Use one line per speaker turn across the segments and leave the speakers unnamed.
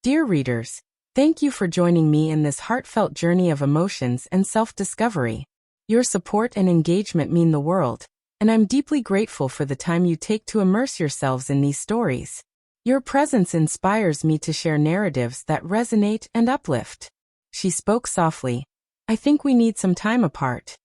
Dear readers, thank you for joining me in this heartfelt journey of emotions and self-discovery. Your support and engagement mean the world, and I'm deeply grateful for the time you take to immerse yourselves in these stories. Your presence inspires me to share narratives that resonate and uplift. She spoke softly. I think we need some time apart.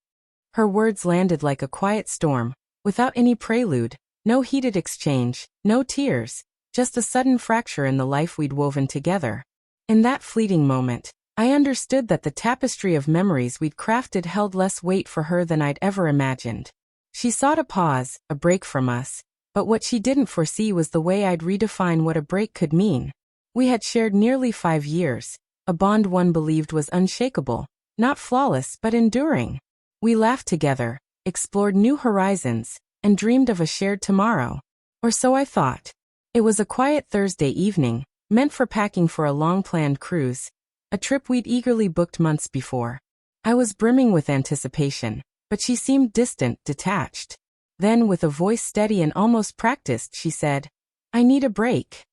Her words landed like a quiet storm, without any prelude, no heated exchange, no tears, just a sudden fracture in the life we'd woven together. In that fleeting moment, I understood that the tapestry of memories we'd crafted held less weight for her than I'd ever imagined. She sought a pause, a break from us, but what she didn't foresee was the way I'd redefine what a break could mean. We had shared nearly 5 years, a bond one believed was unshakable, not flawless but enduring. We laughed together, explored new horizons, and dreamed of a shared tomorrow. Or so I thought. It was a quiet Thursday evening, meant for packing for a long-planned cruise, a trip we'd eagerly booked months before. I was brimming with anticipation, but she seemed distant, detached. Then, with a voice steady and almost practiced, she said, "I need a break."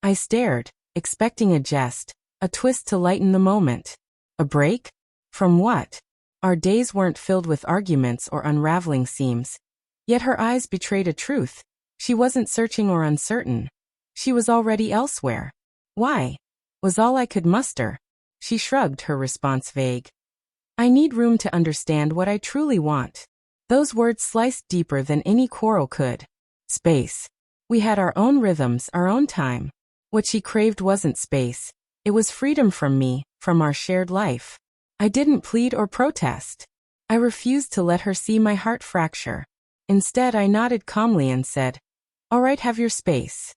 I stared, expecting a jest, a twist to lighten the moment. A break? From what? Our days weren't filled with arguments or unraveling seams. Yet her eyes betrayed a truth. She wasn't searching or uncertain. She was already elsewhere. Why? Was all I could muster. She shrugged, her response vague. I need room to understand what I truly want. Those words sliced deeper than any quarrel could. Space. We had our own rhythms, our own time. What she craved wasn't space. It was freedom from me, from our shared life. I didn't plead or protest. I refused to let her see my heart fracture. Instead, I nodded calmly and said, "All right, have your space."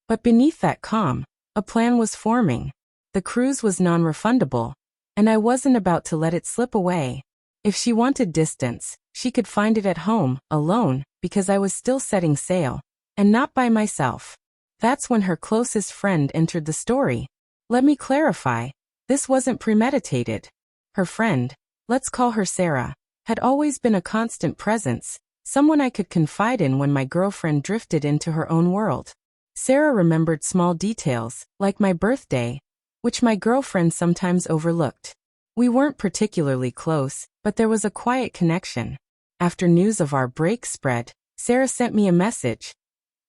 But beneath that calm, a plan was forming. The cruise was non-refundable, and I wasn't about to let it slip away. If she wanted distance, she could find it at home, alone, because I was still setting sail, and not by myself. That's when her closest friend entered the story. Let me clarify, this wasn't premeditated. Her friend, let's call her Sarah, had always been a constant presence, someone I could confide in when my girlfriend drifted into her own world. Sarah remembered small details, like my birthday, which my girlfriend sometimes overlooked. We weren't particularly close, but there was a quiet connection. After news of our break spread, Sarah sent me a message.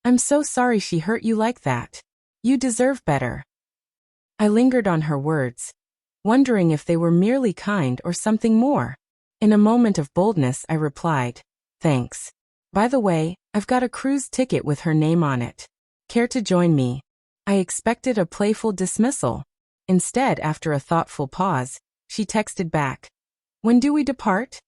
"I'm so sorry she hurt you like that. You deserve better." I lingered on her words, wondering if they were merely kind or something more. In a moment of boldness, I replied, "Thanks. By the way, I've got a cruise ticket with her name on it. Care to join me?" I expected a playful dismissal. Instead, after a thoughtful pause, she texted back, "When do we depart?"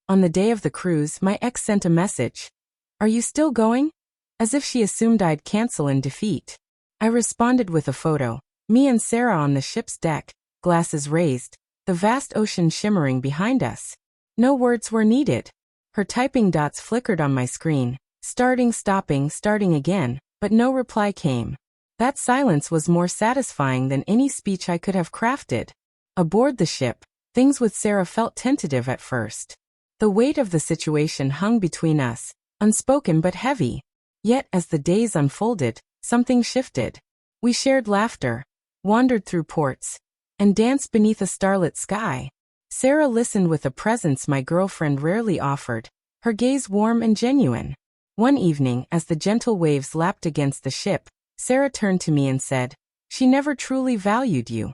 On the day of the cruise, my ex sent a message. "Are you still going?" As if she assumed I'd cancel in defeat. I responded with a photo, me and Sarah on the ship's deck, glasses raised, the vast ocean shimmering behind us. No words were needed. Her typing dots flickered on my screen, starting, stopping, starting again, but no reply came. That silence was more satisfying than any speech I could have crafted. Aboard the ship, things with Sarah felt tentative at first. The weight of the situation hung between us, unspoken but heavy. Yet, as the days unfolded, something shifted. We shared laughter, wandered through ports, and danced beneath a starlit sky. Sarah listened with a presence my girlfriend rarely offered, her gaze warm and genuine. One evening, as the gentle waves lapped against the ship, Sarah turned to me and said, "She never truly valued you."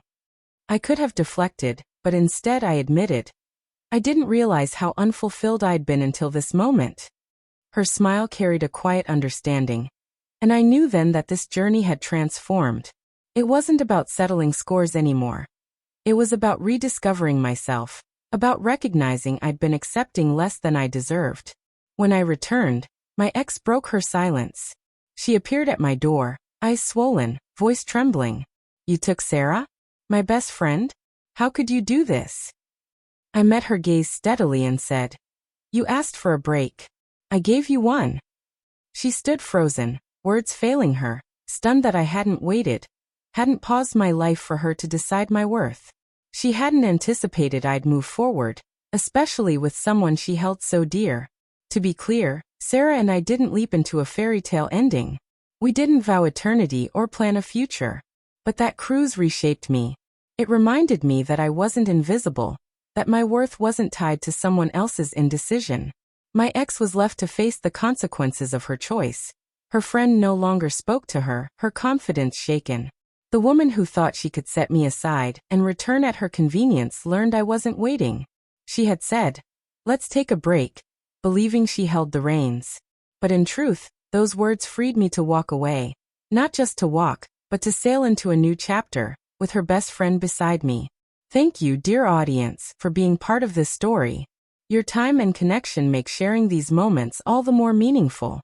I could have deflected, but instead I admitted, I didn't realize how unfulfilled I'd been until this moment. Her smile carried a quiet understanding, and I knew then that this journey had transformed. It wasn't about settling scores anymore. It was about rediscovering myself, about recognizing I'd been accepting less than I deserved. When I returned, my ex broke her silence. She appeared at my door, eyes swollen, voice trembling. "You took Sarah? My best friend? How could you do this?" I met her gaze steadily and said, "You asked for a break. I gave you one." She stood frozen, words failing her, stunned that I hadn't waited, hadn't paused my life for her to decide my worth. She hadn't anticipated I'd move forward, especially with someone she held so dear. To be clear, Sarah and I didn't leap into a fairy tale ending. We didn't vow eternity or plan a future. But that cruise reshaped me. It reminded me that I wasn't invisible, that my worth wasn't tied to someone else's indecision. My ex was left to face the consequences of her choice. Her friend no longer spoke to her, her confidence shaken. The woman who thought she could set me aside and return at her convenience learned I wasn't waiting. She had said, "Let's take a break," believing she held the reins. But in truth, those words freed me to walk away. Not just to walk, but to sail into a new chapter, with her best friend beside me. Thank you, dear audience, for being part of this story. Your time and connection make sharing these moments all the more meaningful.